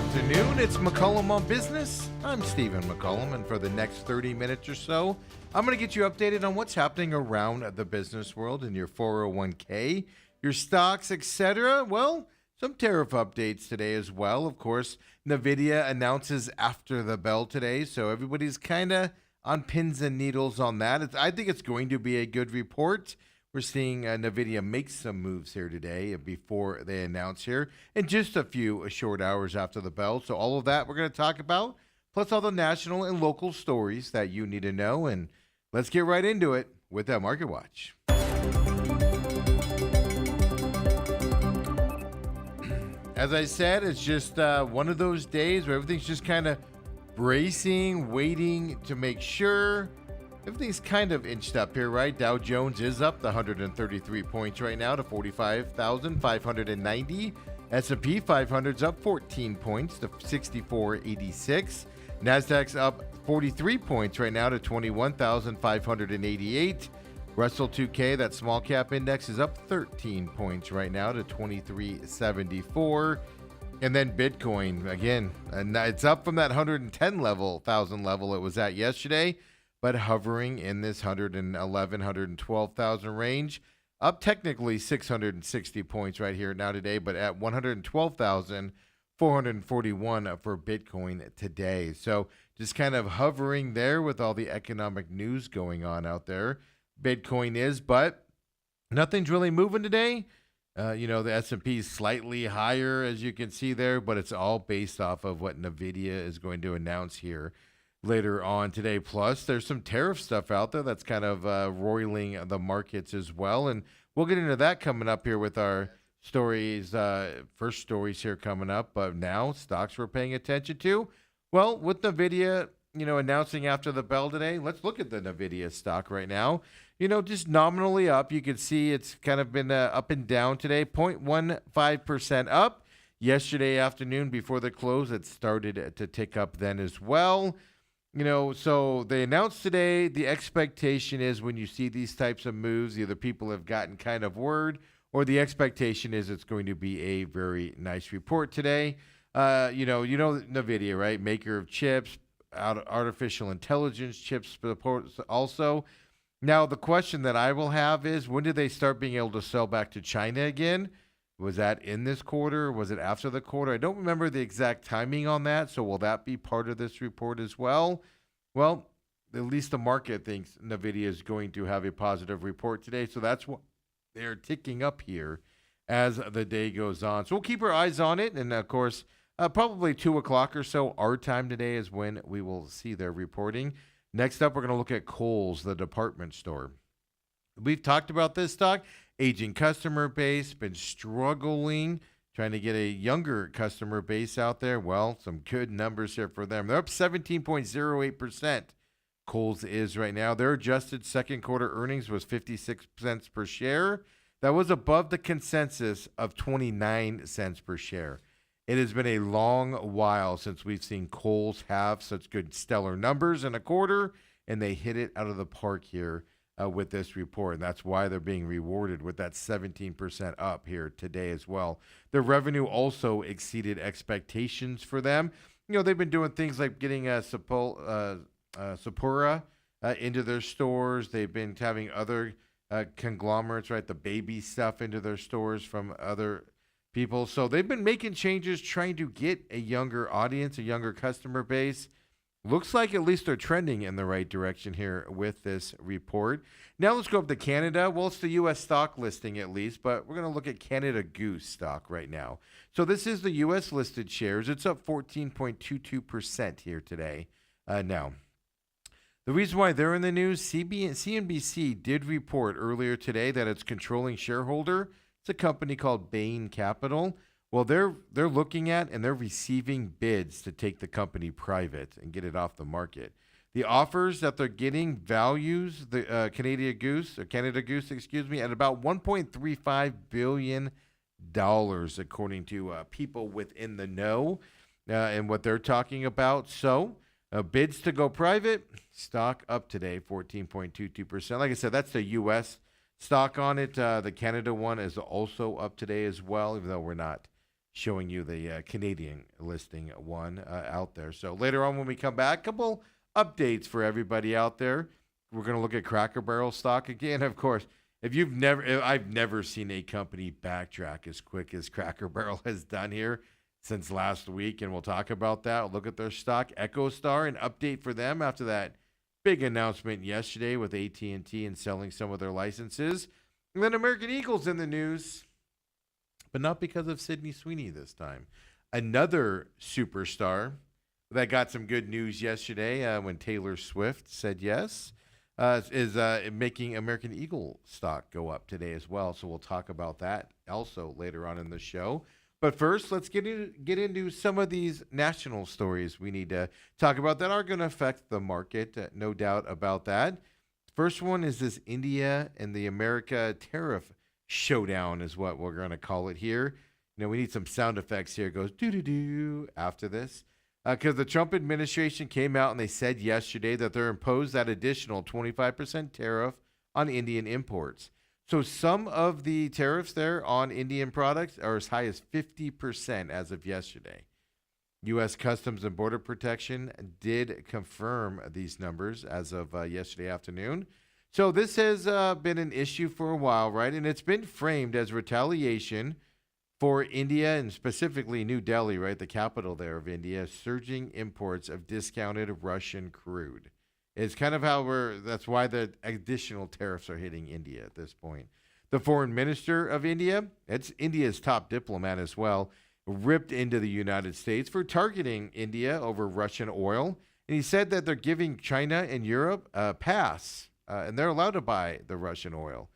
afternoon. It's McCollum on Business. I'm Stephen McCollum, and for the next 30 minutes or so, I'm going to get you updated on what's happening around the business world in your 401k, your stocks, etc. Well, some tariff updates today as well. Of course, NVIDIA announces after the bell today, so everybody's kind of on pins and needles on that. I think it's going to be a good report. We're seeing NVIDIA make some moves here today before they announce here in just a few short hours after the bell. So all of that we're going to talk about, plus all the national and local stories that you need to know. And let's get right into it with that Market Watch. As I said, it's just one of those days where everything's just kind of bracing, waiting to make sure. Everything's kind of inched up here, right? Dow Jones is up 133 points right now to 45,590. S&P 500's up 14 points to 6486. Nasdaq's up 43 points right now to 21,588. Russell 2K, that small cap index, is up 13 points right now to 2374. And then Bitcoin, again, and it's up from that 110,000 level it was at yesterday, but hovering in this 111,000, 112,000 range. Up technically 660 points right here now today, but at 112,441 for Bitcoin today. So just kind of hovering there with all the economic news going on out there. Bitcoin is, but nothing's really moving today. The S&P is slightly higher, as you can see there, but it's all based off of what NVIDIA is going to announce here later on today. Plus, there's some tariff stuff out there that's kind of roiling the markets as well. And we'll get into that coming up here with our stories, first stories here coming up. But now, stocks we're paying attention to. Well, with NVIDIA, announcing after the bell today, let's look at the NVIDIA stock right now. Just nominally up. You can see it's kind of been up and down today, 0.15% up. Yesterday afternoon before the close, it started to tick up then as well. So they announced today, the expectation is when you see these types of moves, either people have gotten kind of word or the expectation is it's going to be a very nice report today. NVIDIA, right? Maker of chips, artificial intelligence chips also. Now, the question that I will have is, when did they start being able to sell back to China again? Was that in this quarter? Was it after the quarter? I don't remember the exact timing on that. So will that be part of this report as well? Well, at least the market thinks NVIDIA is going to have a positive report today. So that's what they're ticking up here as the day goes on. So we'll keep our eyes on it. And, of course, probably 2 o'clock or so, our time today is when we will see their reporting. Next up, we're going to look at Kohl's, the department store. We've talked about this stock. Aging customer base, been struggling, trying to get a younger customer base out there. Well, some good numbers here for them. They're up 17.08%. Kohl's is right now. Their adjusted second quarter earnings was 56 cents per share. That was above the consensus of 29 cents per share. It has been a long while since we've seen Kohl's have such good stellar numbers in a quarter, and they hit it out of the park here with this report, and that's why they're being rewarded with that 17% up here today as well. Their revenue also exceeded expectations for them. They've been doing things like getting Sephora into their stores. They've been having other conglomerates, right, the baby stuff into their stores from other people. So they've been making changes, trying to get a younger audience, a younger customer base. Looks like at least they're trending in the right direction here with this report. Now let's go up to Canada. Well, it's the U.S. stock listing at least, but we're going to look at Canada Goose stock right now. So this is the U.S. listed shares. It's up 14.22% here today. Now, the reason why they're in the news, CNBC did report earlier today that its controlling shareholder, it's a company called Bain Capital. Well, they're looking at and they're receiving bids to take the company private and get it off the market. The offers that they're getting values the Canada Goose, at about $1.35 billion, according to people within the know and what they're talking about. So bids to go private, stock up today, 14.22%. Like I said, that's the U.S. stock on it. The Canada one is also up today as well, even though we're not showing you the Canadian listing one out there. So later on when we come back, a couple updates for everybody out there. We're going to look at Cracker Barrel stock again. Of course, I've never seen a company backtrack as quick as Cracker Barrel has done here since last week, and we'll talk about that. We'll look at their stock, EchoStar, an update for them after that big announcement yesterday with AT&T and selling some of their licenses. And then American Eagle's in the news, but not because of Sydney Sweeney this time. Another superstar that got some good news yesterday when Taylor Swift said yes is making American Eagle stock go up today as well. So we'll talk about that also later on in the show. But first, let's get into some of these national stories we need to talk about that are going to affect the market, no doubt about that. First one is this India and the America tariff showdown is what we're going to call it here. You know, we need some sound effects here. It goes doo-doo-doo after this. Because the Trump administration came out and they said yesterday that they're imposed that additional 25% tariff on Indian imports. So some of the tariffs there on Indian products are as high as 50% as of yesterday. U.S. Customs and Border Protection did confirm these numbers as of yesterday afternoon. So this has been an issue for a while, right? And it's been framed as retaliation for India and specifically New Delhi, right, the capital there of India, surging imports of discounted Russian crude. It's kind of that's why the additional tariffs are hitting India at this point. The foreign minister of India, it's India's top diplomat as well, ripped into the United States for targeting India over Russian oil. And he said that they're giving China and Europe a pass, and they're allowed to buy the Russian oil.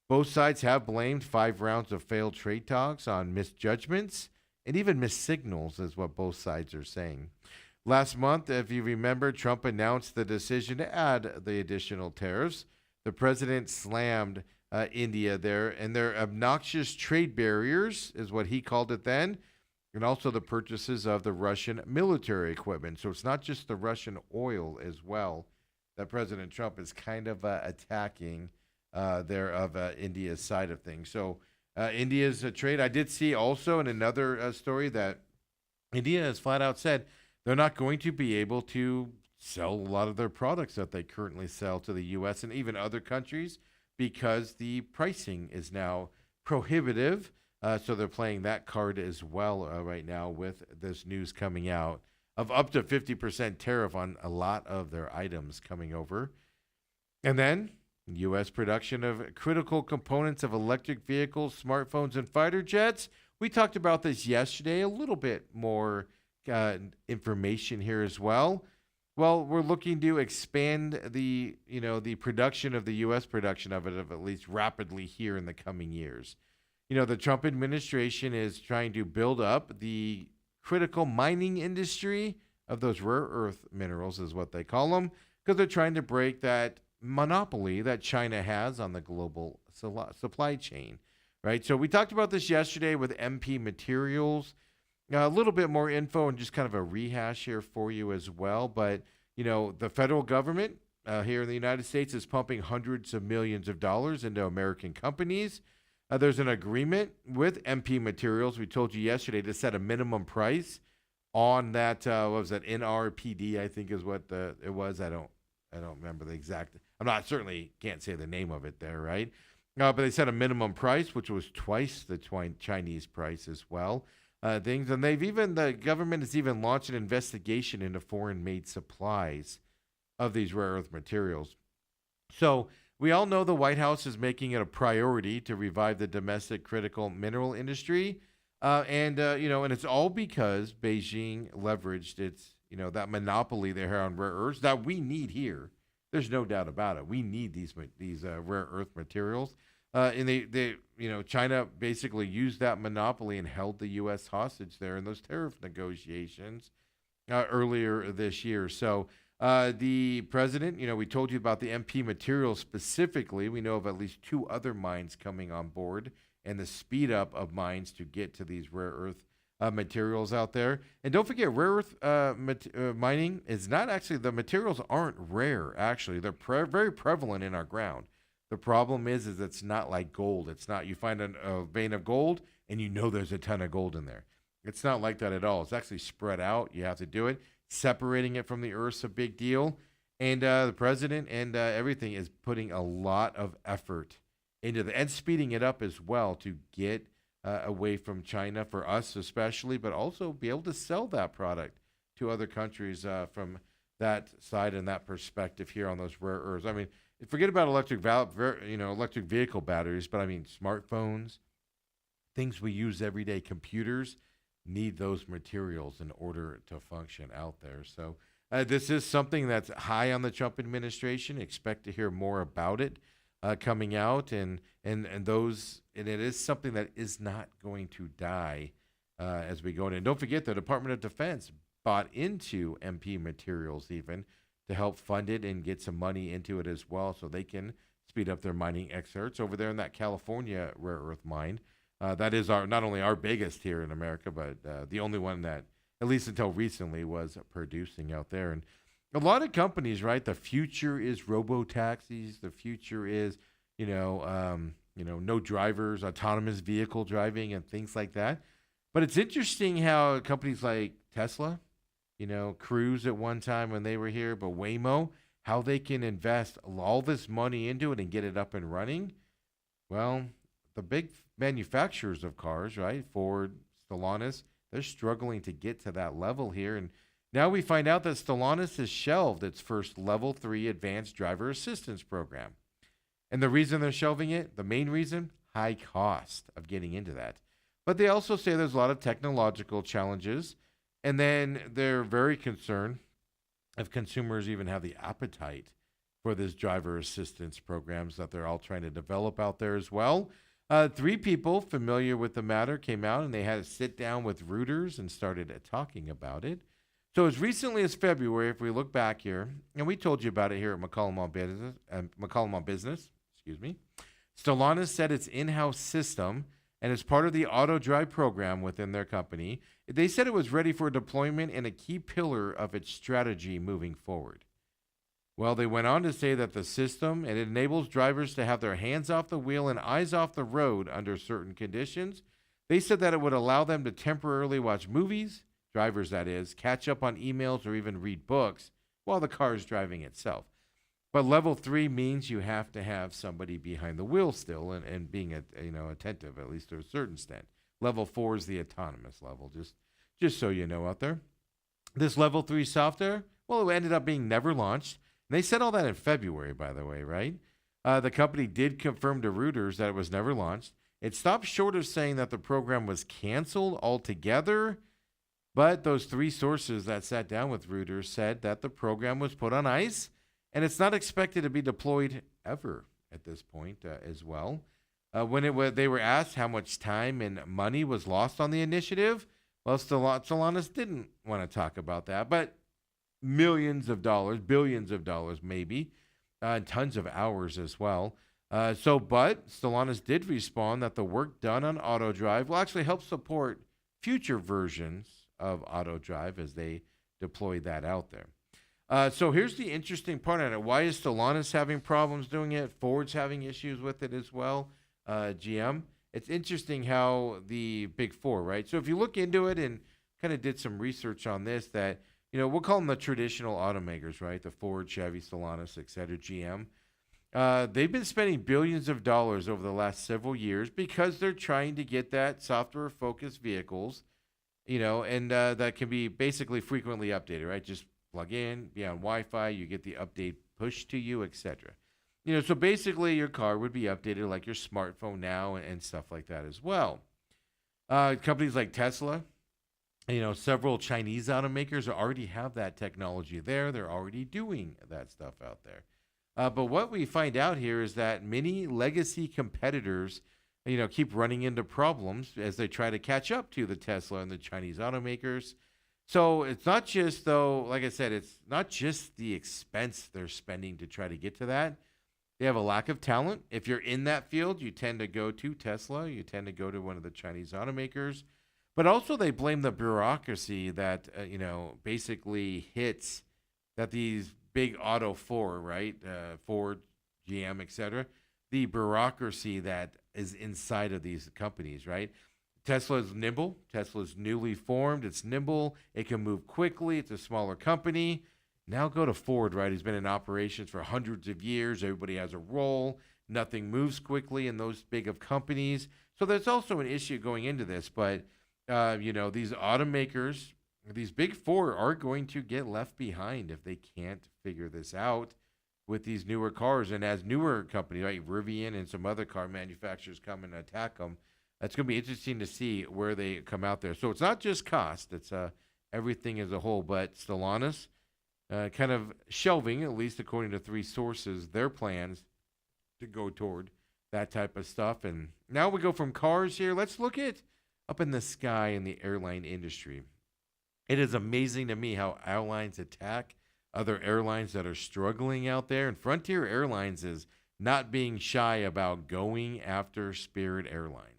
Both sides have blamed 5 rounds of failed trade talks on misjudgments and even missed signals, is what both sides are saying. Last month, if you remember, Trump announced the decision to add the additional tariffs. The president slammed India there, and their obnoxious trade barriers is what he called it then, and also the purchases of the Russian military equipment. So it's not just the Russian oil as well that President Trump is kind of attacking there of India's side of things. So India's trade, I did see also in another story that India has flat out said they're not going to be able to sell a lot of their products that they currently sell to the U.S. and even other countries because the pricing is now prohibitive. So they're playing that card as well right now with this news coming out of up to 50% tariff on a lot of their items coming over. And then U.S. production of critical components of electric vehicles, smartphones, and fighter jets. We talked about this yesterday, a little bit more information here as well. Well, we're looking to expand the production of the U.S. production of it at least rapidly here in the coming years. You know, the Trump administration is trying to build up the critical mining industry of those rare earth minerals is what they call them, because they're trying to break that monopoly that China has on the global supply chain, right? So we talked about this yesterday with MP Materials. A little bit more info and just kind of a rehash here for you as well. But, you know, the federal government here in the United States is pumping hundreds of millions of dollars into American companies. There's an agreement with MP Materials, we told you yesterday, to set a minimum price on that, what was that, NRPD, I think is what it was. I don't remember the exact, certainly can't say the name of it there, right? But they set a minimum price, which was twice the Chinese price as well. Things, and the government has even launched an investigation into foreign-made supplies of these rare earth materials. So we all know the White House is making it a priority to revive the domestic critical mineral industry, and it's all because Beijing leveraged its, that monopoly they have on rare earths that we need here. There's no doubt about it. We need these rare earth materials. And China basically used that monopoly and held the U.S. hostage there in those tariff negotiations earlier this year. So the president, we told you about the MP Materials specifically. We know of at least 2 other mines coming on board and the speed up of mines to get to these rare earth materials out there. And don't forget, rare earth mining is not actually, the materials aren't rare, actually. They're very prevalent in our ground. The problem is it's not like gold. It's not, you find a vein of gold and there's a ton of gold in there. It's not like that at all. It's actually spread out. You have to do it. Separating it from the Earth's a big deal. And the president and everything is putting a lot of effort into the and speeding it up as well to get away from China for us especially, but also be able to sell that product to other countries from that side and that perspective here on those rare earths. I mean, forget about electric vehicle batteries, but I mean smartphones, things we use every day, computers need those materials in order to function out there. So this is something that's high on the Trump administration. Expect to hear more about it coming out, and it is something that is not going to die as we go in. And don't forget, the Department of Defense bought into MP Materials even to help fund it and get some money into it as well, so they can speed up their mining excerpts over there in that California rare earth mine. That is our not only our biggest here in America, but the only one that, at least until recently, was producing out there. And a lot of companies, right? The future is robo taxis. The future is, no drivers, autonomous vehicle driving, and things like that. But it's interesting how companies like Tesla, Cruise at one time when they were here, but Waymo, how they can invest all this money into it and get it up and running. Well, the big manufacturers of cars, right? Ford, Stellantis, they're struggling to get to that level here. And now we find out that Stellantis has shelved its first level 3 advanced driver assistance program. And the reason they're shelving it, the main reason, high cost of getting into that. But they also say there's a lot of technological challenges. And then they're very concerned if consumers even have the appetite for this driver assistance programs that they're all trying to develop out there as well. 3 people familiar with the matter came out and they had to sit down with Reuters and started talking about it. So as recently as February, if we look back here, and we told you about it here at McCollum on Business, Stellantis said its in-house system, and as part of the auto drive program within their company, they said it was ready for deployment and a key pillar of its strategy moving forward. Well, they went on to say that the system, it enables drivers to have their hands off the wheel and eyes off the road under certain conditions. They said that it would allow them to temporarily watch movies, drivers that is, catch up on emails or even read books while the car is driving itself. But level 3 means you have to have somebody behind the wheel still and being attentive, at least to a certain extent. Level 4 is the autonomous level, just so you know out there. This level 3 software, well, it ended up being never launched. And they said all that in February, by the way, right? The company did confirm to Reuters that it was never launched. It stopped short of saying that the program was canceled altogether, but those 3 sources that sat down with Reuters said that the program was put on ice, and it's not expected to be deployed ever at this point as well. They were asked how much time and money was lost on the initiative, well, Stellantis didn't want to talk about that, but millions of dollars, billions of dollars maybe, and tons of hours as well. But Stellantis did respond that the work done on AutoDrive will actually help support future versions of AutoDrive as they deploy that out there. So here's the interesting part on it. Why is Stellantis having problems doing it? Ford's having issues with it as well. GM. It's interesting how the big 4, right? So if you look into it and kind of did some research on this, that we'll call them the traditional automakers, right? The Ford, Chevy, Stellantis, et cetera, GM. They've been spending billions of dollars over the last several years because they're trying to get that software-focused vehicles, and that can be basically frequently updated, right? Just plug in, be on Wi-Fi, you get the update pushed to you, et cetera. So basically your car would be updated like your smartphone now and stuff like that as well. Companies like Tesla, several Chinese automakers already have that technology there. They're already doing that stuff out there. But what we find out here is that many legacy competitors, keep running into problems as they try to catch up to the Tesla and the Chinese automakers. So it's not just, though, like I said, it's not just the expense they're spending to try to get to that. They have a lack of talent. If you're in that field, you tend to go to Tesla. You tend to go to one of the Chinese automakers. But also they blame the bureaucracy that, basically hits that these big auto 4, right? Ford, GM, et cetera. The bureaucracy that is inside of these companies, right? Tesla is nimble. Tesla's newly formed. It's nimble. It can move quickly. It's a smaller company. Now go to Ford, right? He's been in operations for hundreds of years. Everybody has a role. Nothing moves quickly in those big of companies. So there's also an issue going into this. But, these automakers, these big four are going to get left behind if they can't figure this out with these newer cars. And as newer companies, like Rivian and some other car manufacturers come and attack them, it's going to be interesting to see where they come out there. So it's not just cost, it's everything as a whole. But Stellantis kind of shelving, at least according to three sources, their plans to go toward that type of stuff. And now we go from cars here. Let's look at up in the sky in the airline industry. It is amazing to me how airlines attack other airlines that are struggling out there. And Frontier Airlines is not being shy about going after Spirit Airlines.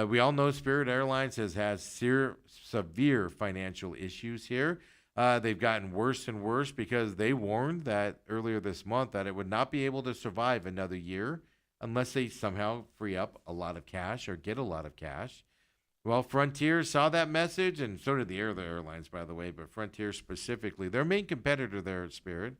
We all know Spirit Airlines has severe financial issues here. They've gotten worse and worse because they warned that earlier this month that it would not be able to survive another year unless they somehow free up a lot of cash or get a lot of cash. Well, Frontier saw that message, and so did the other airlines, by the way, but Frontier specifically, their main competitor there at Spirit,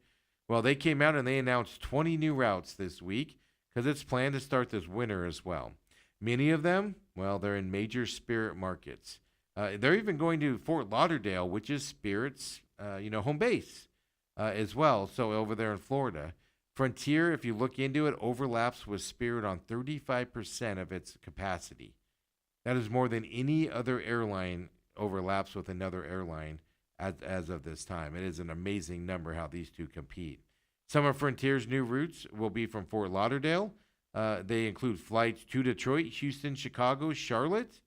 well, they came out and they announced 20 new routes this week because it's planned to start this winter as well. Many of them, well, they're in major Spirit markets. They're even going to Fort Lauderdale, which is Spirit's, home base as well, so over there in Florida. Frontier, if you look into it, overlaps with Spirit on 35% of its capacity. That is more than any other airline overlaps with another airline as of this time. It is an amazing number how these two compete. Some of Frontier's new routes will be from Fort Lauderdale. They include flights to Detroit, Houston, Chicago, Charlotte.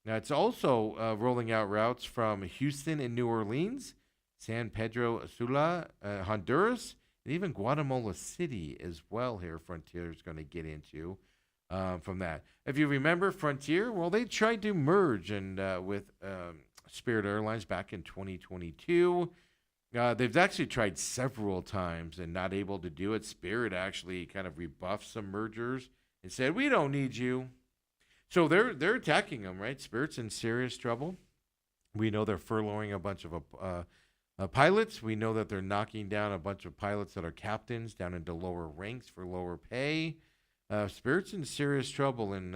Now, it's also rolling out routes from Houston and New Orleans, San Pedro Sula, Honduras, and even Guatemala City as well here. Frontier is going to get into from that. If you remember Frontier, well, they tried to merge with Spirit Airlines back in 2022. They've actually tried several times and not able to do it. Spirit actually kind of rebuffed some mergers and said, "We don't need you." So they're attacking them, right? Spirit's in serious trouble. We know they're furloughing a bunch of pilots. We know that they're knocking down a bunch of pilots that are captains down into lower ranks for lower pay. Spirit's in serious trouble, and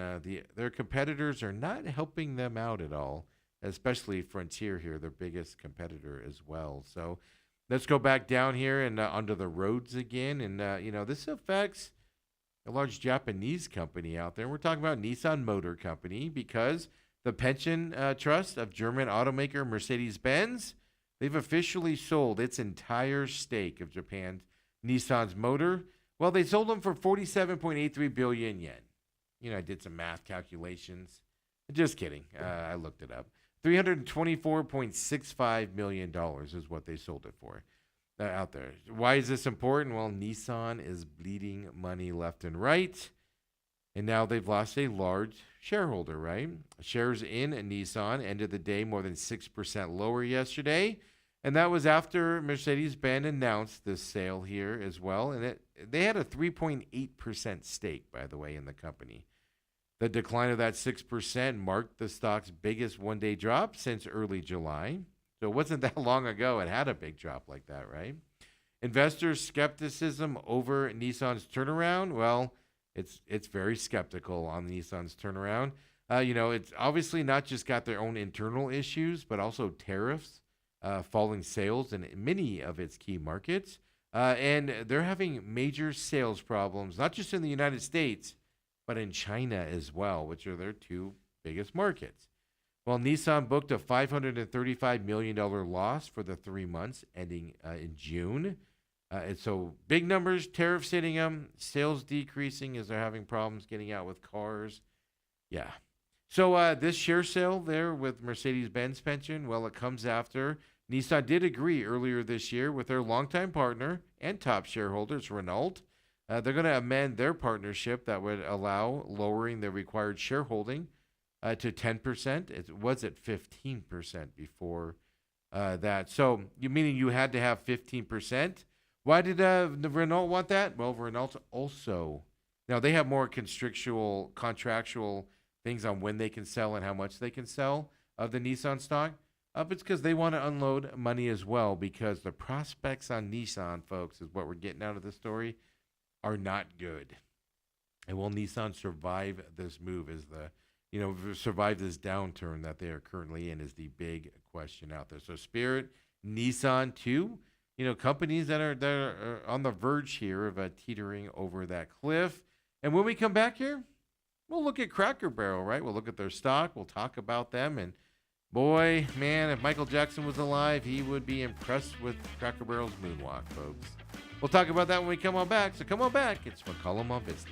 their competitors are not helping them out at all, especially Frontier here, their biggest competitor as well. So let's go back down here and onto the roads again. And, this affects a large Japanese company out there. We're talking about Nissan Motor Company because the pension trust of German automaker Mercedes-Benz, they've officially sold its entire stake of Japan's Nissan's motor. Well, they sold them for 47.83 billion yen. I did some math calculations. Just kidding. I looked it up. $324.65 million is what they sold it for out there. Why is this important? Well, Nissan is bleeding money left and right. And now they've lost a large shareholder, right? Shares in Nissan ended the day more than 6% lower yesterday. And that was after Mercedes-Benz announced this sale here as well. And they had a 3.8% stake, by the way, in the company. The decline of that 6% marked the stock's biggest one-day drop since early July. So it wasn't that long ago it had a big drop like that, right? Investors' skepticism over Nissan's turnaround, well, it's very skeptical on Nissan's turnaround. It's obviously not just got their own internal issues, but also tariffs. Falling sales in many of its key markets. And they're having major sales problems, not just in the United States, but in China as well, which are their two biggest markets. Well, Nissan booked a $535 million loss for the 3 months ending in June. And so big numbers, tariffs hitting them, sales decreasing as they're having problems getting out with cars. Yeah. So this share sale there with Mercedes-Benz pension, well, it comes after Nissan did agree earlier this year with their longtime partner and top shareholders, Renault. They're going to amend their partnership that would allow lowering the required shareholding to 10%. It was at 15% before that. So meaning you had to have 15%. Why did the Renault want that? Well, Renault also, now they have more contractual things on when they can sell and how much they can sell of the Nissan stock. It's because they want to unload money as well, because the prospects on Nissan, folks, is what we're getting out of this story, are not good. And will Nissan survive this move? Survive this downturn that they are currently in is the big question out there. So Spirit, Nissan, too, companies that are on the verge here of teetering over that cliff. And when we come back here, we'll look at Cracker Barrel, right? We'll look at their stock. We'll talk about them. And boy, man, if Michael Jackson was alive, he would be impressed with Cracker Barrel's moonwalk, folks. We'll talk about that when we come on back. So come on back. It's McCollum on Business.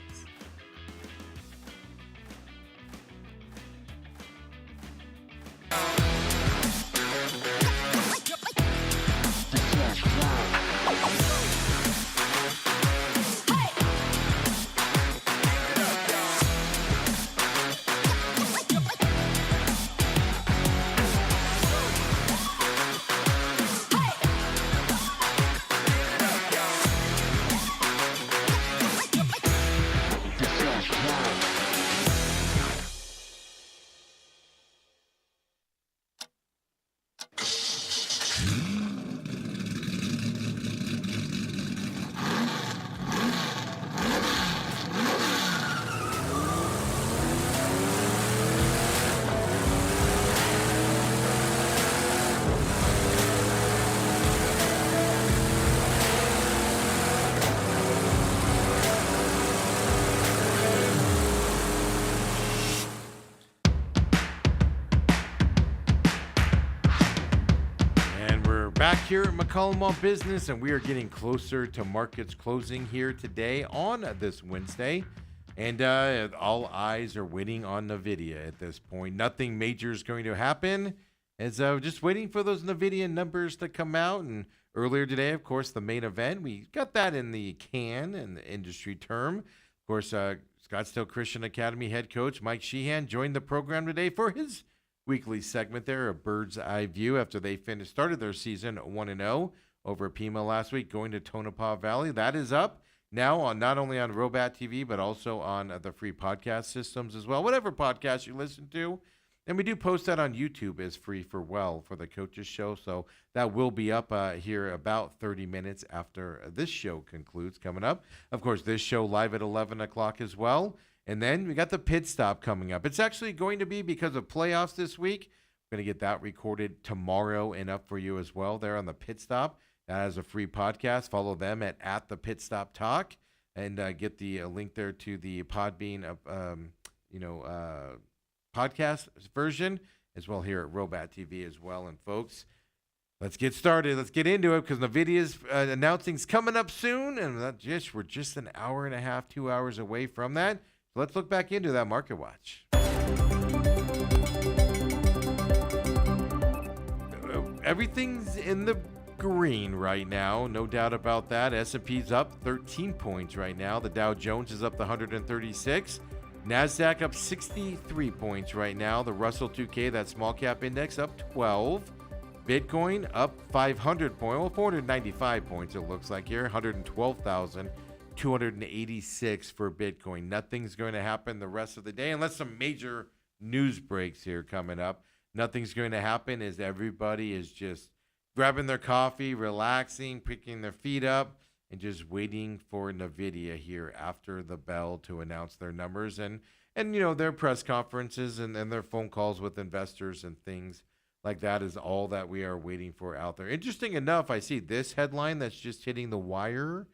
Back here at McCollum on Business, and we are getting closer to markets closing here today on this Wednesday. And all eyes are waiting on NVIDIA at this point. Nothing major is going to happen. As just waiting for those NVIDIA numbers to come out. And earlier today, of course, the main event, we got that in the can in the industry term. Of course, Scottsdale Christian Academy head coach Mike Sheehan joined the program today for his weekly segment there, a bird's eye view, after they started their season 1-0 over Pima last week, going to Tonopah Valley. That is up now on not only on Robat TV, but also on the free podcast systems as well, whatever podcast you listen to. And we do post that on YouTube as free for the coaches show. So that will be up here about 30 minutes after this show concludes coming up. Of course, this show live at 11 o'clock as well. And then we got the pit stop coming up. It's actually going to be because of playoffs this week. We're going to get that recorded tomorrow and up for you as well there on the pit stop. That has a free podcast. Follow them at the Pit Stop Talk and get the link there to the Podbean podcast version as well here at Robat TV as well. And folks, let's get started. Let's get into it because NVIDIA's announcing's coming up soon. And we're just an hour and a half, 2 hours away from that. Let's look back into that market watch. Everything's in the green right now, no doubt about that. S&P's up 13 points right now. The Dow Jones is up to 136. NASDAQ up 63 points right now. The Russell 2K, that small cap index, up 12. Bitcoin up 500 points, well, 495 points it looks like here, 112,286 for Bitcoin. Nothing's going to happen the rest of the day unless some major news breaks here coming up. Nothing's going to happen as everybody is just grabbing their coffee, relaxing, picking their feet up, and just waiting for NVIDIA here after the bell to announce their numbers and their press conferences and their phone calls with investors and things like that is all that we are waiting for out there. Interesting enough, I see this headline that's just hitting the wire.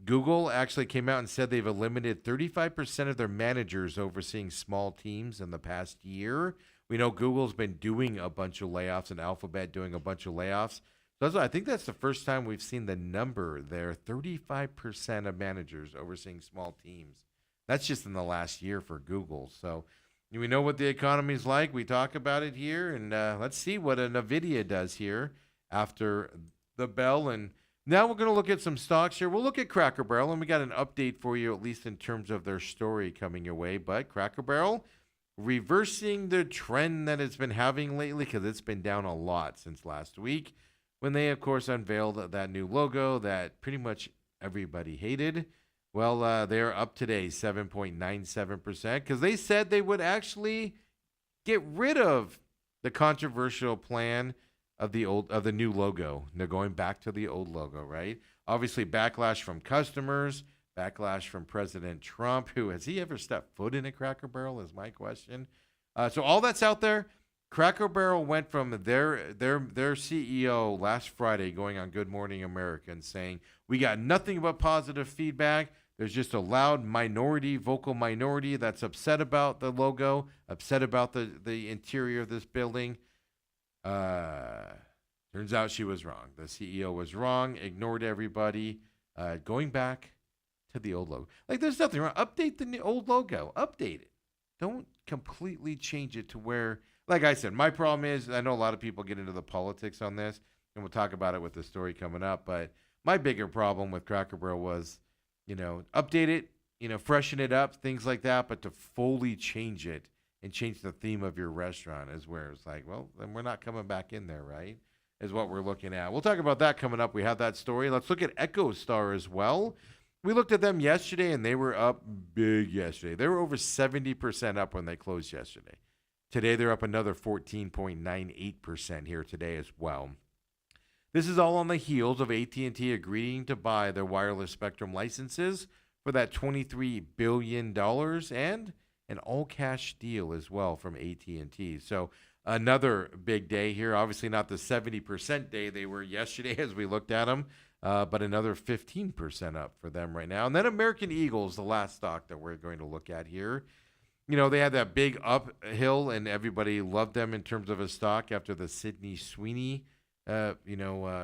Google actually came out and said they've eliminated 35% of their managers overseeing small teams in the past year. We know Google's been doing a bunch of layoffs and Alphabet doing a bunch of layoffs. So I think that's the first time we've seen the number there, 35% of managers overseeing small teams. That's just in the last year for Google. So we know what the economy's like. We talk about it here, and let's see what NVIDIA does here after the bell. And now we're going to look at some stocks here. We'll look at Cracker Barrel, and we got an update for you, at least in terms of their story coming your way. But Cracker Barrel reversing the trend that it's been having lately because it's been down a lot since last week when they, of course, unveiled that new logo that pretty much everybody hated. Well, they're up today 7.97% because they said they would actually get rid of the controversial plan of the new logo. They're going back to the old logo, right? Obviously, backlash from customers, backlash from President Trump, who has he ever stepped foot in a Cracker Barrel? Is my question. So all that's out there. Cracker Barrel went from their CEO last Friday going on Good Morning America and saying we got nothing but positive feedback. There's just a loud vocal minority that's upset about the logo, upset about the interior of this building. Turns out she was wrong. The CEO was wrong, ignored everybody, going back to the old logo. Like, there's nothing wrong. Update the old logo. Update it. Don't completely change it to where, like I said, my problem is, I know a lot of people get into the politics on this, and we'll talk about it with the story coming up, but my bigger problem with Cracker Barrel was, update it, freshen it up, things like that, but to fully change it and change the theme of your restaurant is where it's like, well, then we're not coming back in there, right? Is what we're looking at. We'll talk about that coming up. We have that story. Let's look at Echo Star as well. We looked at them yesterday, and they were up big yesterday. They were over 70% up when they closed yesterday. Today, they're up another 14.98% here today as well. This is all on the heels of AT&T agreeing to buy their wireless spectrum licenses for that $23 billion and an all-cash deal as well from AT&T. So another big day here. Obviously not the 70% day they were yesterday as we looked at them, but another 15% up for them right now. And then American Eagles, the last stock that we're going to look at here. They had that big uphill, and everybody loved them in terms of a stock after the Sydney Sweeney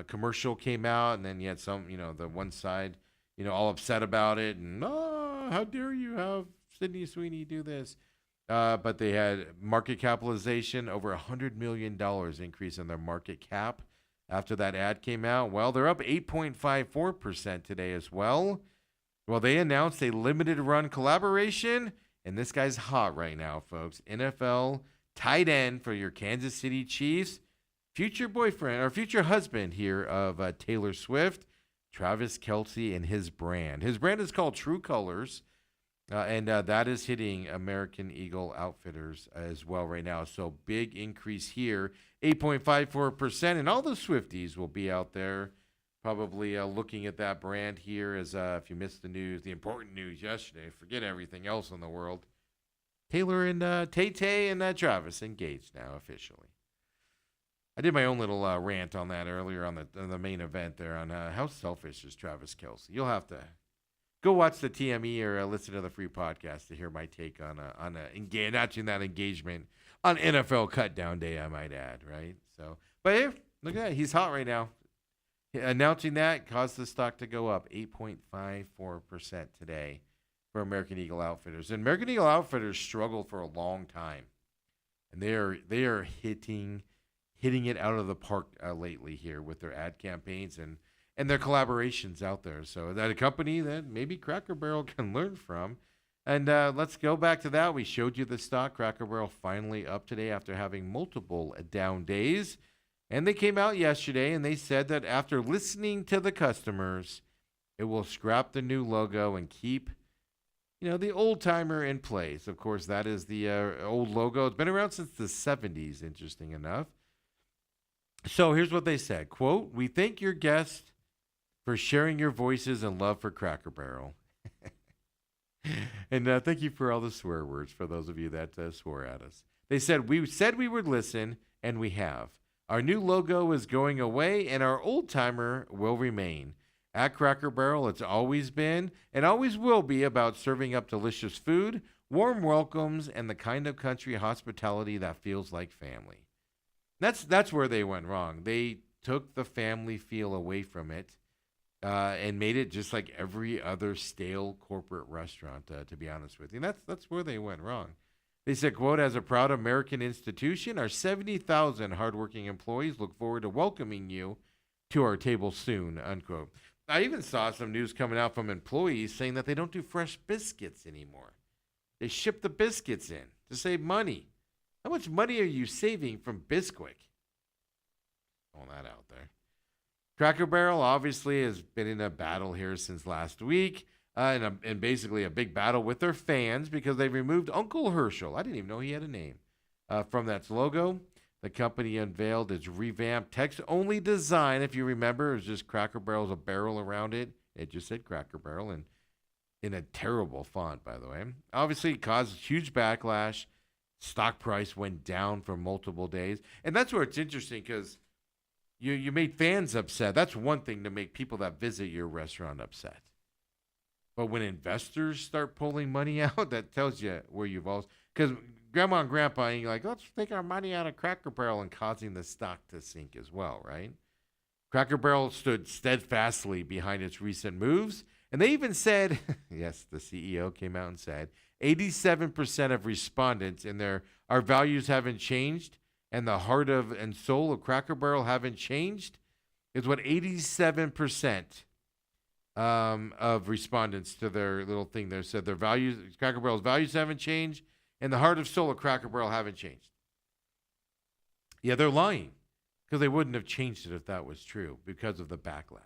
commercial came out, and then you had some, the one side, all upset about it, and how dare you have Sydney Sweeney do this? But they had market capitalization over $100 million increase in their market cap after that ad came out. Well, they're up 8.54% today as well. Well, they announced a limited run collaboration, and this guy's hot right now, folks. NFL tight end for your Kansas City Chiefs. Future boyfriend or future husband here of Taylor Swift, Travis Kelce, and his brand. His brand is called True Colors, and that is hitting American Eagle Outfitters as well right now. So big increase here, 8.54%, and all the Swifties will be out there probably looking at that brand here as if you missed the news, the important news yesterday, forget everything else in the world. Taylor and Tay-Tay and Travis engaged now officially. I did my own little rant on that earlier on the main event there on how selfish is Travis Kelce. You'll have to go watch the TME or listen to the free podcast to hear my take on announcing that engagement on NFL Cutdown Day, I might add, right? So, but hey, look at that. He's hot right now. Announcing that caused the stock to go up 8.54% today for American Eagle Outfitters. And American Eagle Outfitters struggled for a long time, and they are hitting it out of the park lately here with their ad campaigns and their collaborations out there. So that a company that maybe Cracker Barrel can learn from. And let's go back to that. We showed you the stock. Cracker Barrel finally up today after having multiple down days. And they came out yesterday and they said that after listening to the customers, it will scrap the new logo and keep the old timer in place. Of course, that is the old logo. It's been around since the 70s, interesting enough. So here's what they said, quote, "We thank your guests for sharing your voices and love for Cracker Barrel." And thank you for all the swear words for those of you that swore at us. They said we would listen, and we have. Our new logo is going away, and our old timer will remain. At Cracker Barrel, it's always been and always will be about serving up delicious food, warm welcomes, and the kind of country hospitality that feels like family. That's where they went wrong. They took the family feel away from it and made it just like every other stale corporate restaurant, to be honest with you. And that's where they went wrong. They said, quote, "As a proud American institution, our 70,000 hardworking employees look forward to welcoming you to our table soon," unquote. I even saw some news coming out from employees saying that they don't do fresh biscuits anymore. They ship the biscuits in to save money. How much money are you saving from Bisquick? Throwing that out there. Cracker Barrel obviously has been in a battle here since last week. and basically a big battle with their fans because they removed Uncle Herschel. I didn't even know he had a name from that logo. The company unveiled its revamped text-only design. If you remember, it was just Cracker Barrel's a barrel around it. It just said Cracker Barrel and in a terrible font, by the way. Obviously, it caused huge backlash. Stock price went down for multiple days. And that's where it's interesting because you made fans upset. That's one thing to make people that visit your restaurant upset. But when investors start pulling money out, that tells you where you've all. Because grandma and grandpa, you're like, let's take our money out of Cracker Barrel and causing the stock to sink as well, right? Cracker Barrel stood steadfastly behind its recent moves. And they even said, yes, the CEO came out and said, 87% of respondents in there, our values haven't changed and the heart of and soul of Cracker Barrel haven't changed, is what 87% of respondents to their little thing there said their values, Cracker Barrel's values haven't changed and the heart of soul of Cracker Barrel haven't changed. Yeah, they're lying because they wouldn't have changed it if that was true because of the backlash.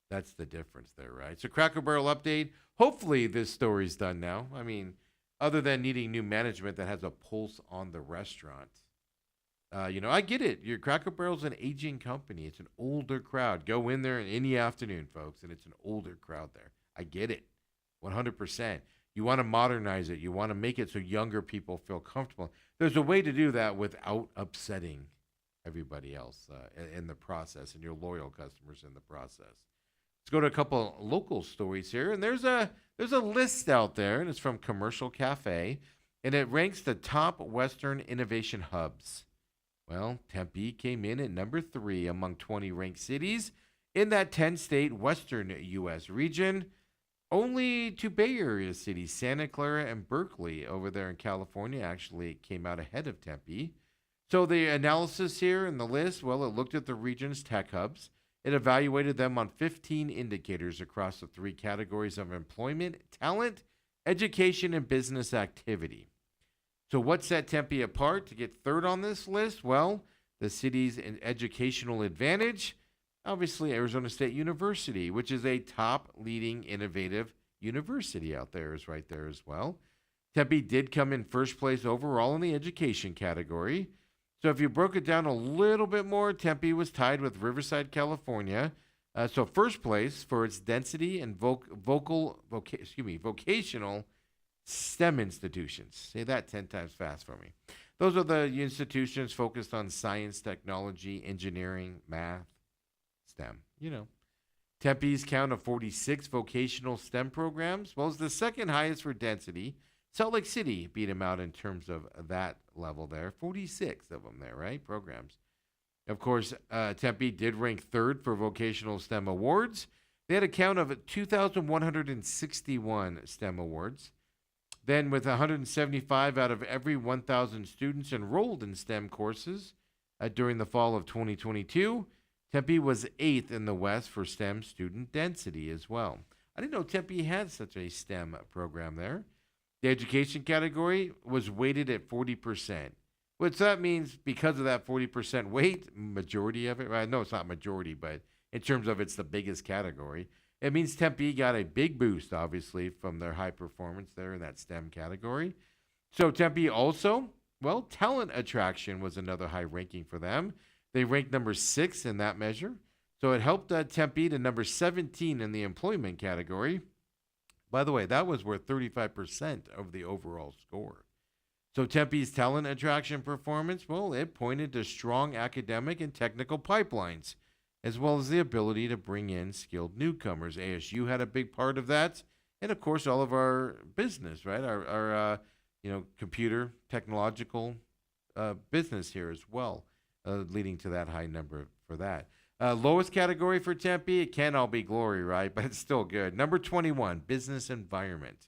That's the difference there, right? So Cracker Barrel update. Hopefully this story's done now. I mean, other than needing new management that has a pulse on the restaurant. I get it. Your Cracker Barrel's an aging company. It's an older crowd. Go in there in any afternoon, folks, and it's an older crowd there. I get it. 100%. You want to modernize it. You want to make it so younger people feel comfortable. There's a way to do that without upsetting everybody else in the process and your loyal customers in the process. Let's go to a couple local stories here, and there's a list out there, and it's from Commercial Cafe, and it ranks the top Western innovation hubs. Well, Tempe came in at number 3 among 20 ranked cities in that 10-state Western U.S. region. Only 2 Bay Area cities, Santa Clara and Berkeley, over there in California, actually came out ahead of Tempe. So the analysis here in the list, well, it looked at the region's tech hubs. It evaluated them on 15 indicators across the 3 categories of employment, talent, education, and business activity. So what set Tempe apart to get third on this list? Well, the city's educational advantage, obviously Arizona State University, which is a top leading innovative university out there, is right there as well. Tempe did come in first place overall in the education category. So if you broke it down a little bit more, Tempe was tied with Riverside, California. So first place for its density and vocational STEM institutions. Say that 10 times fast for me. Those are the institutions focused on science, technology, engineering, math, STEM. Tempe's count of 46 vocational STEM programs, well, is the second highest for density. Salt Lake City beat him out in terms of that level there. 46 of them there, right? Programs. Of course, Tempe did rank third for vocational STEM awards. They had a count of 2,161 STEM awards. Then with 175 out of every 1,000 students enrolled in STEM courses during the fall of 2022, Tempe was 8th in the West for STEM student density as well. I didn't know Tempe had such a STEM program there. The education category was weighted at 40%, which that means because of that 40% weight, majority of it, right? No, it's not majority, but in terms of it's the biggest category, it means Tempe got a big boost, obviously, from their high performance there in that STEM category. So Tempe also, well, talent attraction was another high ranking for them. They ranked number 6 in that measure. So it helped Tempe to number 17 in the employment category. By the way, that was worth 35% of the overall score. So Tempe's talent attraction performance, well, it pointed to strong academic and technical pipelines, as well as the ability to bring in skilled newcomers. ASU had a big part of that, and of course, all of our business, right? Our computer technological business here as well, leading to that high number for that. Lowest category for Tempe, it can't all be glory, right? But it's still good. Number 21, business environment.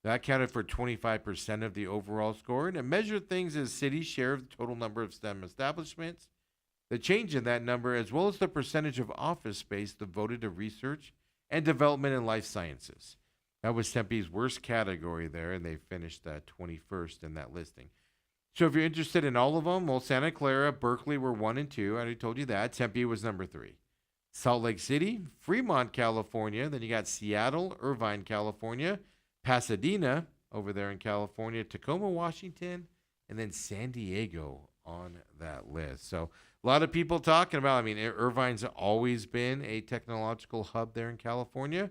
That counted for 25% of the overall score, and it measured things as city's share of the total number of STEM establishments, the change in that number, as well as the percentage of office space devoted to research and development in life sciences. That was Tempe's worst category there, and they finished 21st in that listing. So if you're interested in all of them, well, Santa Clara, Berkeley were 1 and 2. I already told you that. Tempe was number 3. Salt Lake City, Fremont, California. Then you got Seattle, Irvine, California, Pasadena over there in California, Tacoma, Washington, and then San Diego on that list. So a lot of people talking about. I mean, Irvine's always been a technological hub there in California.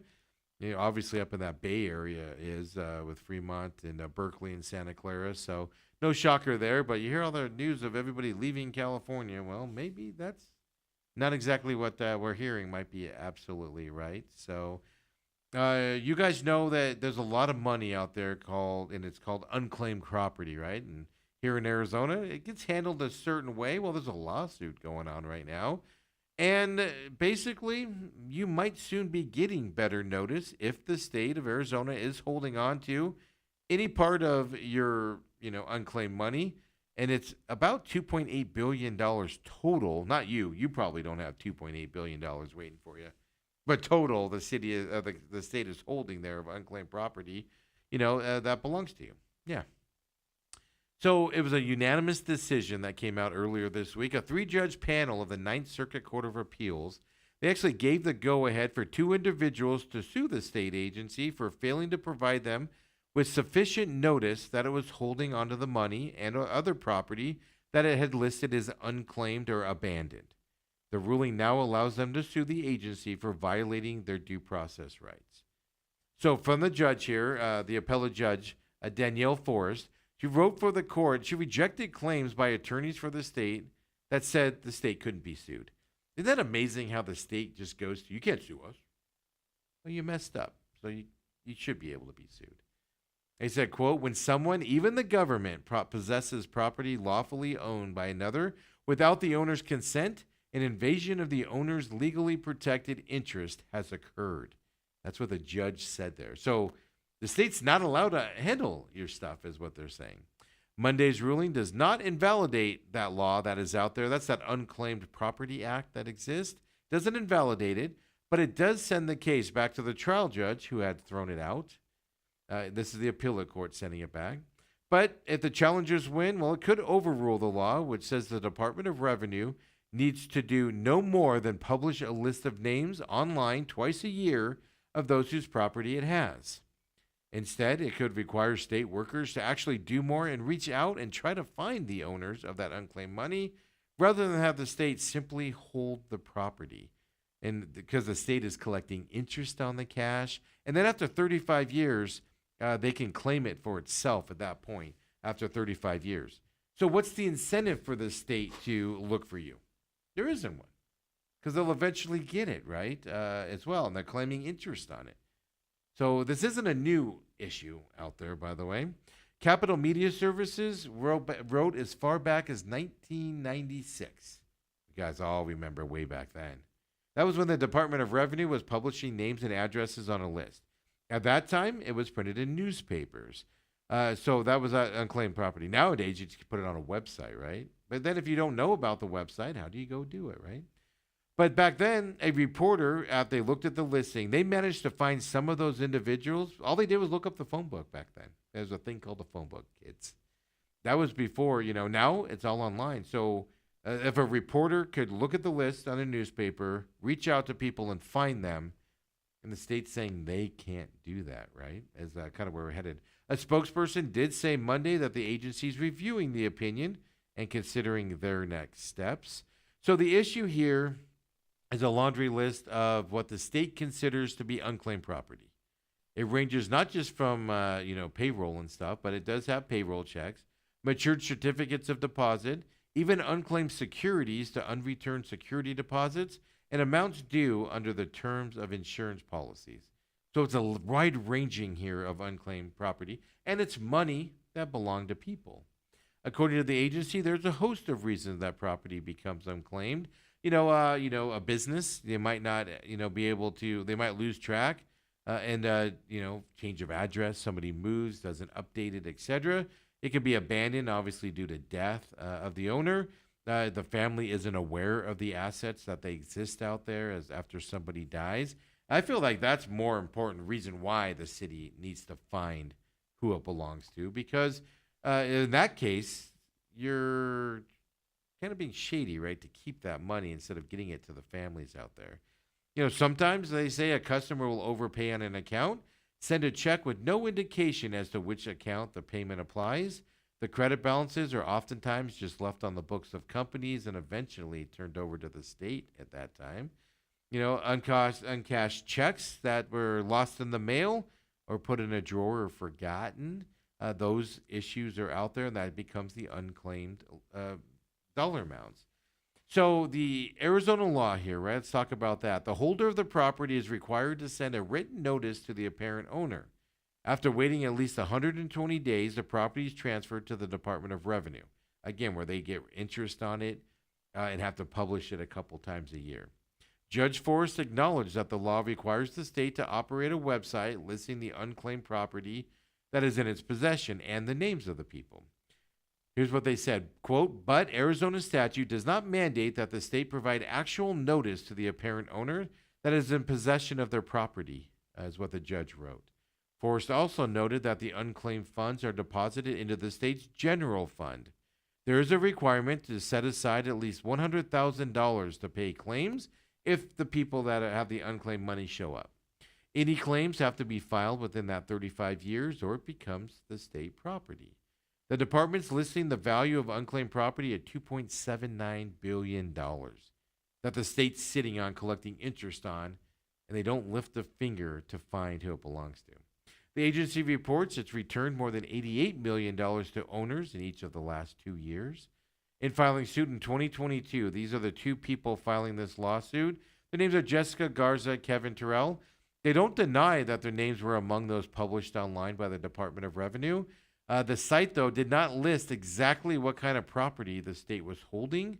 Obviously up in that Bay Area is with Fremont and Berkeley and Santa Clara. So no shocker there. But you hear all the news of everybody leaving California. Well, maybe that's not exactly what we're hearing. Might be absolutely right. So you guys know that there's a lot of money out there and it's called unclaimed property, right? And here in Arizona, it gets handled a certain way. Well, there's a lawsuit going on right now. And basically, you might soon be getting better notice if the state of Arizona is holding on to any part of your, unclaimed money. And it's about $2.8 billion total. Not you. You probably don't have $2.8 billion waiting for you. But total, the state is holding there of unclaimed property, that belongs to you. Yeah. So it was a unanimous decision that came out earlier this week. A 3-judge panel of the Ninth Circuit Court of Appeals, they actually gave the go-ahead for 2 individuals to sue the state agency for failing to provide them with sufficient notice that it was holding onto the money and other property that it had listed as unclaimed or abandoned. The ruling now allows them to sue the agency for violating their due process rights. So from the judge here, the appellate judge, Danielle Forrest, she wrote for the court. She rejected claims by attorneys for the state that said the state couldn't be sued. Isn't that amazing how the state just goes to, you can't sue us. Well, you messed up, so you should be able to be sued. They said, quote, when someone, even the government, possesses property lawfully owned by another without the owner's consent, an invasion of the owner's legally protected interest has occurred. That's what the judge said there. So the state's not allowed to handle your stuff, is what they're saying. Monday's ruling does not invalidate that law that is out there. That's that Unclaimed Property Act that exists. Doesn't invalidate it, but it does send the case back to the trial judge who had thrown it out. This is the appellate court sending it back. But if the challengers win, well, it could overrule the law, which says the Department of Revenue needs to do no more than publish a list of names online twice a year of those whose property it has. Instead, it could require state workers to actually do more and reach out and try to find the owners of that unclaimed money rather than have the state simply hold the property. And because the state is collecting interest on the cash. And then after 35 years, they can claim it for itself at that point after 35 years. So what's the incentive for the state to look for you? There isn't one because they'll eventually get it, right, as well. And they're claiming interest on it. So this isn't a new issue out there, by the way. Capital Media Services wrote as far back as 1996. You guys all remember way back then. That was when the Department of Revenue was publishing names and addresses on a list. At that time, it was printed in newspapers. So that was unclaimed property. Nowadays, you just put it on a website, right? But then if you don't know about the website, how do you go do it, right? But back then, a reporter, they looked at the listing, they managed to find some of those individuals. All they did was look up the phone book back then. There's a thing called the phone book, kids. That was before, now it's all online. So if a reporter could look at the list on a newspaper, reach out to people and find them, and the state's saying they can't do that, right? Is kind of where we're headed. A spokesperson did say Monday that the agency's reviewing the opinion and considering their next steps. So the issue here is a laundry list of what the state considers to be unclaimed property. It ranges not just from, payroll and stuff, but it does have payroll checks, matured certificates of deposit, even unclaimed securities to unreturned security deposits, and amounts due under the terms of insurance policies. So it's a wide ranging here of unclaimed property, and it's money that belonged to people. According to the agency, there's a host of reasons that property becomes unclaimed. A business, they might not, be able to, they might lose track and change of address. Somebody moves, doesn't update it, etc. It could be abandoned, obviously, due to death of the owner. The family isn't aware of the assets that they exist out there as after somebody dies. I feel like that's more important reason why the city needs to find who it belongs to, because in that case, you're kind of being shady, right, to keep that money instead of getting it to the families out there. Sometimes they say a customer will overpay on an account, send a check with no indication as to which account the payment applies. The credit balances are oftentimes just left on the books of companies and eventually turned over to the state at that time. Uncashed checks that were lost in the mail or put in a drawer or forgotten. Those issues are out there, and that becomes the unclaimed dollar amounts. So the Arizona law here, right? Let's talk about that. The holder of the property is required to send a written notice to the apparent owner. After waiting at least 120 days, the property is transferred to the Department of Revenue. Again, where they get interest on it and have to publish it a couple times a year. Judge Forrest acknowledged that the law requires the state to operate a website listing the unclaimed property that is in its possession and the names of the people. Here's what they said, quote, but Arizona statute does not mandate that the state provide actual notice to the apparent owner that is in possession of their property, is what the judge wrote. Forrest also noted that the unclaimed funds are deposited into the state's general fund. There is a requirement to set aside at least $100,000 to pay claims if the people that have the unclaimed money show up. Any claims have to be filed within that 35 years or it becomes the state property. The department's listing the value of unclaimed property at $2.79 billion that the state's sitting on collecting interest on, and they don't lift a finger to find who it belongs to. The agency reports it's returned more than $88 million to owners in each of the last 2 years. In filing suit in 2022, these are the two people filing this lawsuit. Their names are Jessica Garza, Kevin Terrell. They don't deny that their names were among those published online by the Department of Revenue. The site, though, did not list exactly what kind of property the state was holding.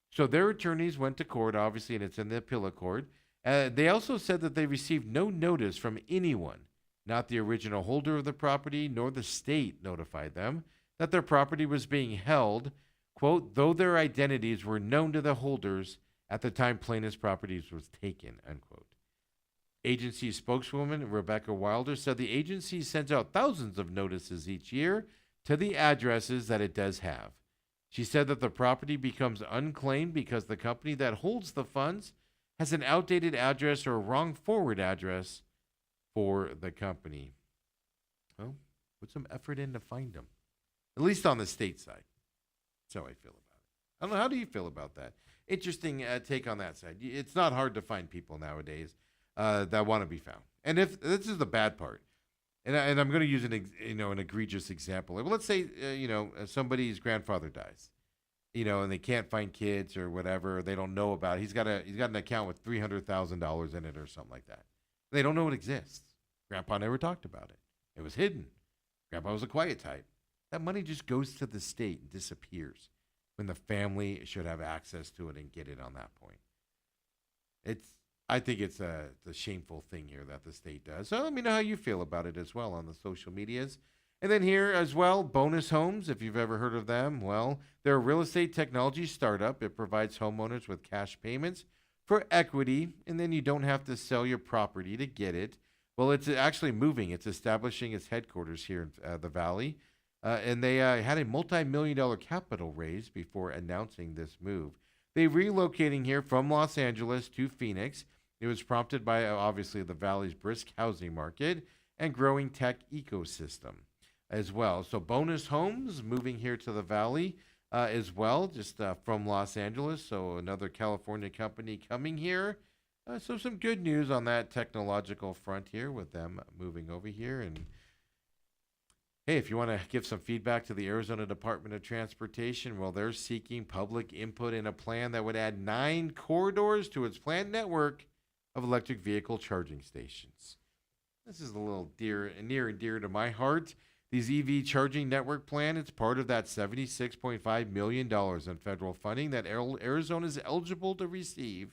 So their attorneys went to court, obviously, and it's in the appellate court. They also said that they received no notice from anyone, not the original holder of the property, nor the state notified them that their property was being held, quote, though their identities were known to the holders at the time plaintiff's properties was taken, unquote. Agency spokeswoman Rebecca Wilder said the agency sends out thousands of notices each year to the addresses that it does have. She said that the property becomes unclaimed because the company that holds the funds has an outdated address or a wrong forward address for the company. Well, put some effort in to find them, at least on the state side. That's how I feel about it. I don't know. How do you feel about that? Interesting take on that side. It's not hard to find people nowadays that want to be found. And if this is the bad part, and I'm going to use an egregious example. Let's say somebody's grandfather dies, and they can't find kids or whatever. They don't know about it. He's got an account with $300,000 in it or something like that. They don't know it exists. Grandpa never talked about it. It was hidden. Grandpa was a quiet type. That money just goes to the state and disappears when the family should have access to it and get it on that point. I think it's the shameful thing here that the state does. So let me know how you feel about it as well on the social medias. And then here as well, Bonus Homes, if you've ever heard of them. Well, they're a real estate technology startup. It provides homeowners with cash payments for equity, and then you don't have to sell your property to get it. Well, it's actually moving. It's establishing its headquarters here in the Valley. And they had a multi-million-dollar capital raise before announcing this move. They're relocating here from Los Angeles to Phoenix. It was prompted by, obviously, the Valley's brisk housing market and growing tech ecosystem as well. So Bonus Homes moving here to the Valley as well, just from Los Angeles. So another California company coming here. So some good news on that technological front here with them moving over here. And hey, if you want to give some feedback to the Arizona Department of Transportation, well, they're seeking public input in a plan that would add 9 corridors to its planned network of electric vehicle charging stations. This is a little near and dear to my heart. These EV charging network plan, it's part of that $76.5 million in federal funding that Arizona is eligible to receive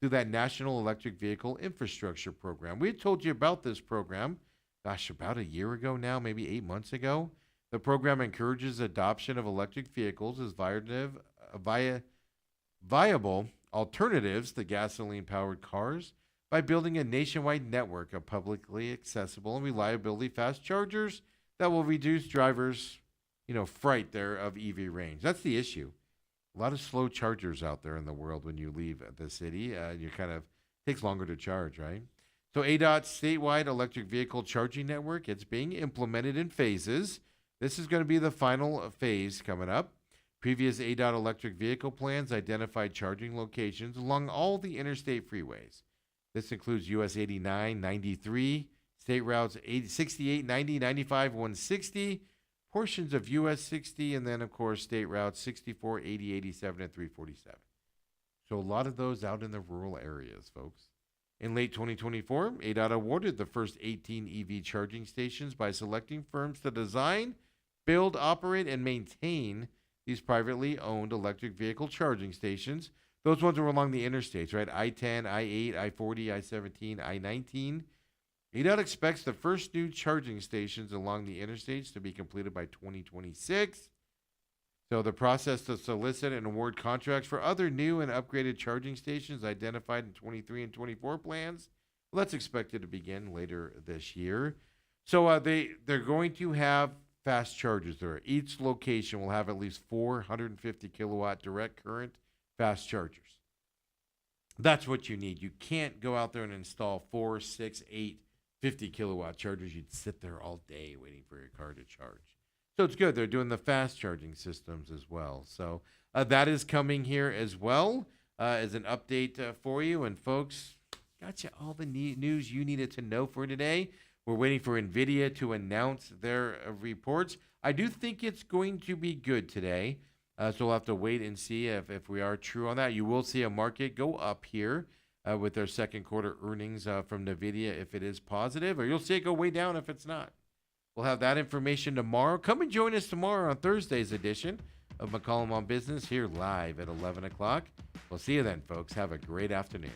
through that National Electric Vehicle Infrastructure Program. We had told you about this program, about a year ago now, maybe 8 months ago. The program encourages adoption of electric vehicles as viable alternatives to gasoline-powered cars by building a nationwide network of publicly accessible and reliability fast chargers that will reduce drivers, fright there of EV range. That's the issue. A lot of slow chargers out there in the world when you leave the city. You're kind of Takes longer to charge, right? So ADOT's statewide electric vehicle charging network, it's being implemented in phases. This is going to be the final phase coming up. Previous ADOT electric vehicle plans identified charging locations along all the interstate freeways. This includes US 89, 93, state routes 80, 68, 90, 95, 160, portions of US 60, and then, of course, state routes 64, 80, 87, and 347. So a lot of those out in the rural areas, folks. In late 2024, ADOT awarded the first 18 EV charging stations by selecting firms to design, build, operate, and maintain these privately owned electric vehicle charging stations. Those ones are along the interstates, right? I-10, I-8, I-40, I-17, I-19. ADOT expects the first new charging stations along the interstates to be completed by 2026. So the process to solicit and award contracts for other new and upgraded charging stations identified in 23 and 24 plans, let's expect it to begin later this year. So they're going to have fast chargers there. Each location will have at least 450 kilowatt direct current fast chargers. That's what you need. You can't go out there and install 4, 6, 8, 50 kilowatt chargers. You'd sit there all day waiting for your car to charge. So it's good. They're doing the fast charging systems as well. So that is coming here as well as an update for you. And folks, got you all the news you needed to know for today. We're waiting for NVIDIA to announce their reports. I do think it's going to be good today. So we'll have to wait and see if we are true on that. You will see a market go up here with their second quarter earnings from NVIDIA if it is positive, or you'll see it go way down if it's not. We'll have that information tomorrow. Come and join us tomorrow on Thursday's edition of McCollum on Business here live at 11 o'clock. We'll see you then, folks. Have a great afternoon.